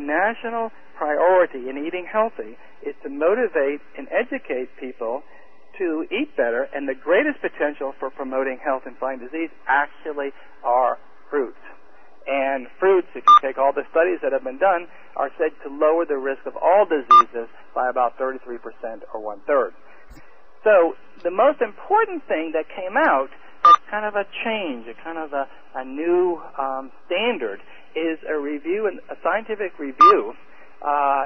national priority in eating healthy is to motivate and educate people to eat better, and the greatest potential for promoting health and fighting disease actually are fruits. And fruits, if you take all the studies that have been done, are said to lower the risk of all diseases by about 33% or one-third. So the most important thing that came out as kind of a change, a kind of a new standard, is a review, a scientific review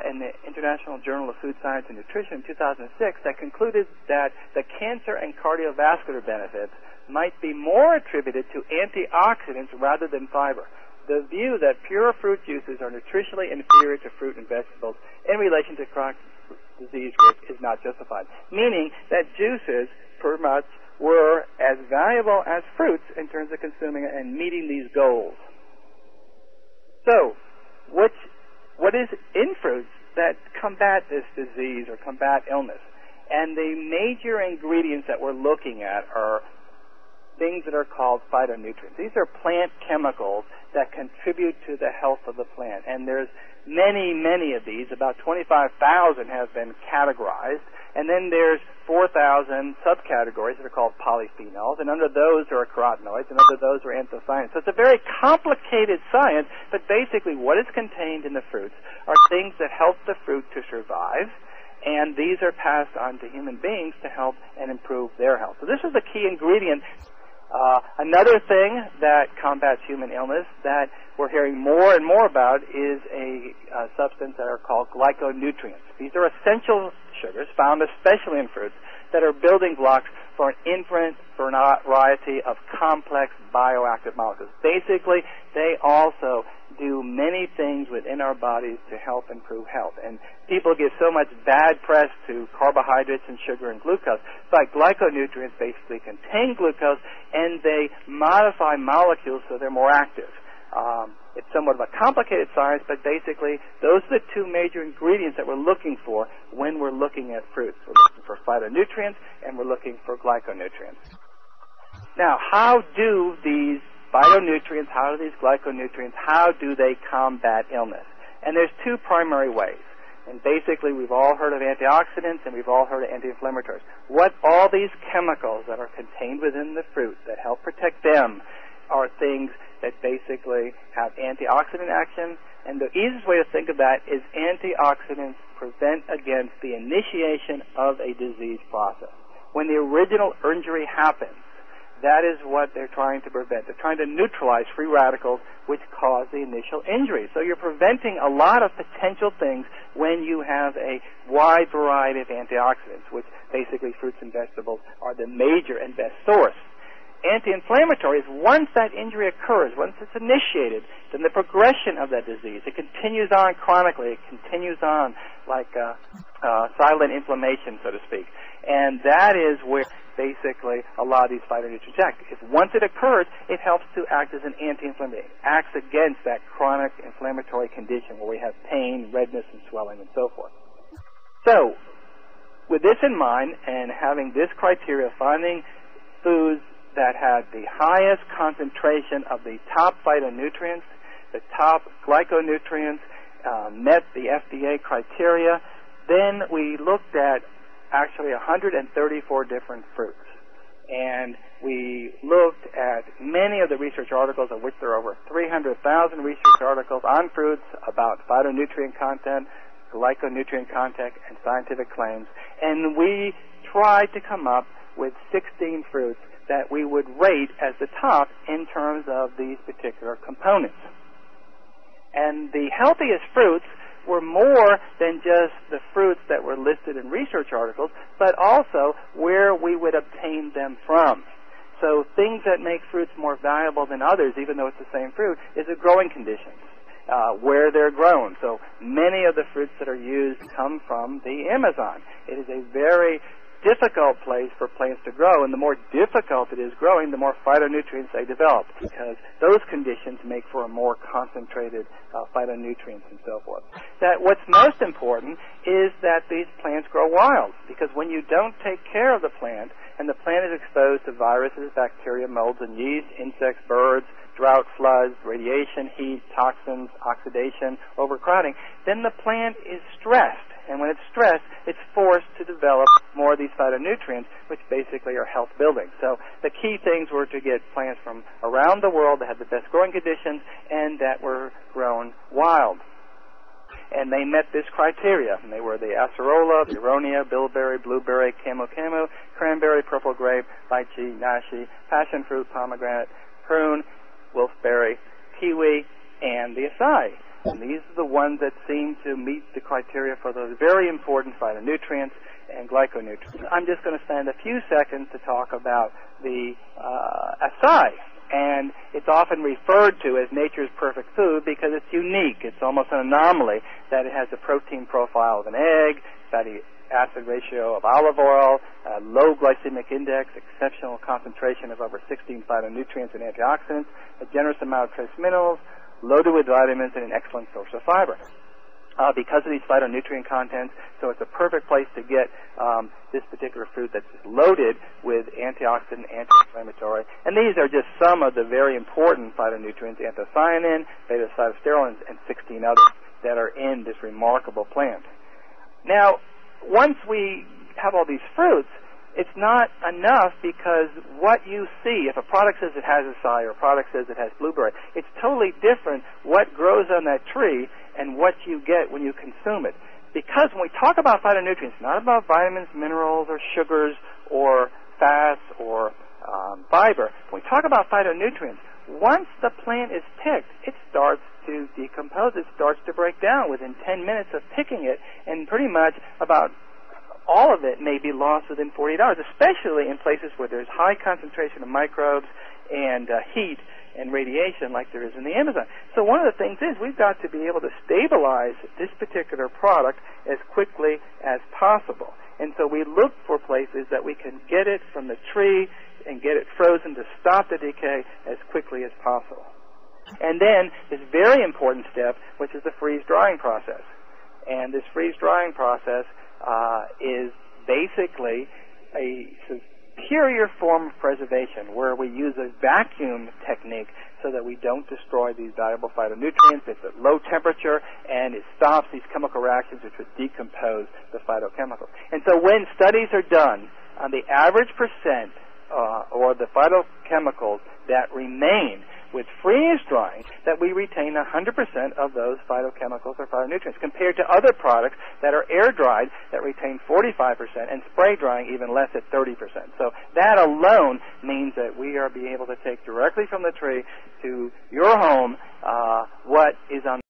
in the International Journal of Food Science and Nutrition in 2006 that concluded that the cancer and cardiovascular benefits might be more attributed to antioxidants rather than fiber. The view that pure fruit juices are nutritionally inferior to fruit and vegetables in relation to chronic disease risk is not justified, meaning that juices per much were as valuable as fruits in terms of consuming and meeting these goals. So, what is in fruits that combat this disease or combat illness? And the major ingredients that we're looking at are things that are called phytonutrients. These are plant chemicals that contribute to the health of the plant. And there's many, many of these. About 25,000 have been categorized. And then there's 4,000 subcategories that are called polyphenols. And under those are carotenoids, and under those are anthocyanins. So it's a very complicated science, but basically what is contained in the fruits are things that help the fruit to survive, and these are passed on to human beings to help and improve their health. So this is the key ingredient. Another thing that combats human illness that we're hearing more and more about is a substance that are called glyconutrients. These are essential sugars found especially in fruits that are building blocks for an infinite variety of complex bioactive molecules. Basically, they also do many things within our bodies to help improve health. And people give so much bad press to carbohydrates and sugar and glucose, but glyconutrients basically contain glucose and they modify molecules so they're more active. It's somewhat of a complicated science, but basically those are the two major ingredients that we're looking for when we're looking at fruits. We're looking for phytonutrients and we're looking for glyconutrients. Now, how do these phytonutrients, how do these glyconutrients, how do they combat illness? And there's two primary ways. And basically we've all heard of antioxidants and we've all heard of anti-inflammatories. What all these chemicals that are contained within the fruit that help protect them are things that basically have antioxidant action, and the easiest way to think of that is antioxidants prevent against the initiation of a disease process. When the original injury happens, that is what they're trying to prevent. They're trying to neutralize free radicals which cause the initial injury. So you're preventing a lot of potential things when you have a wide variety of antioxidants, which basically fruits and vegetables are the major and best source. Anti-inflammatories, once that injury occurs, once it's initiated, then the progression of that disease, it continues on chronically, it continues on like silent inflammation, so to speak. And that is where basically a lot of these phytonutrients act. Because once it occurs, it helps to act as an anti-inflammatory. It acts against that chronic inflammatory condition where we have pain, redness, and swelling, and so forth. So, with this in mind, and having this criteria, finding foods that had the highest concentration of the top phytonutrients, the top glyconutrients, met the FDA criteria, then we looked at actually 134 different fruits. And we looked at many of the research articles, of which there are over 300,000 research articles on fruits about phytonutrient content, glyconutrient content, and scientific claims. And we tried to come up with 16 fruits that we would rate as the top in terms of these particular components. And the healthiest fruits were more than just the fruits that were listed in research articles, but also where we would obtain them from. So things that make fruits more valuable than others, even though it's the same fruit, is the growing conditions, where they're grown. So many of the fruits that are used come from the Amazon. It is a very difficult place for plants to grow, and the more difficult it is growing, the more phytonutrients they develop, because those conditions make for a more concentrated phytonutrients and so forth. That what's most important is that these plants grow wild, because when you don't take care of the plant, and the plant is exposed to viruses, bacteria, molds, and yeast, insects, birds, drought, floods, radiation, heat, toxins, oxidation, overcrowding, then the plant is stressed. And when it's stressed, it's forced to develop more of these phytonutrients, which basically are health building. So the key things were to get plants from around the world that had the best growing conditions and that were grown wild. And they met this criteria. And they were the acerola, the aronia, bilberry, blueberry, camo, cranberry, purple grape, lychee, nashi, passion fruit, pomegranate, prune, wolfberry, kiwi, and the acai. And these are the ones that seem to meet the criteria for those very important phytonutrients and glyconutrients. I'm just going to spend a few seconds to talk about the acai. And it's often referred to as nature's perfect food because it's unique. It's almost an anomaly that it has the protein profile of an egg, fatty acid ratio of olive oil, low glycemic index, exceptional concentration of over 16 phytonutrients and antioxidants, a generous amount of trace minerals, loaded with vitamins, and an excellent source of fiber. Because of these phytonutrient contents, so it's a perfect place to get this particular fruit that's loaded with antioxidant, anti-inflammatory. And these are just some of the very important phytonutrients, anthocyanin, beta-cytosterol, and 16 others that are in this remarkable plant. Now, once we have all these fruits, it's not enough because what you see, if a product says it has acai or a product says it has blueberry, it's totally different what grows on that tree and what you get when you consume it. Because when we talk about phytonutrients, not about vitamins, minerals, or sugars, or fats, or fiber, when we talk about phytonutrients, once the plant is picked, it starts to decompose. It starts to break down within 10 minutes of picking it, and pretty much about all of it may be lost within 48 hours, especially in places where there's high concentration of microbes and heat and radiation like there is in the Amazon. So one of the things is we've got to be able to stabilize this particular product as quickly as possible. And so we look for places that we can get it from the tree and get it frozen to stop the decay as quickly as possible. And then this very important step, which is the freeze-drying process. And this freeze-drying process is basically a superior form of preservation where we use a vacuum technique so that we don't destroy these valuable phytonutrients. It's at low temperature and it stops these chemical reactions which would decompose the phytochemicals. And so when studies are done on the average percent or the phytochemicals that remain with freeze-drying, that we retain 100% of those phytochemicals or phytonutrients compared to other products that are air-dried that retain 45% and spray-drying even less at 30%. So that alone means that we are being able to take directly from the tree to your home what is on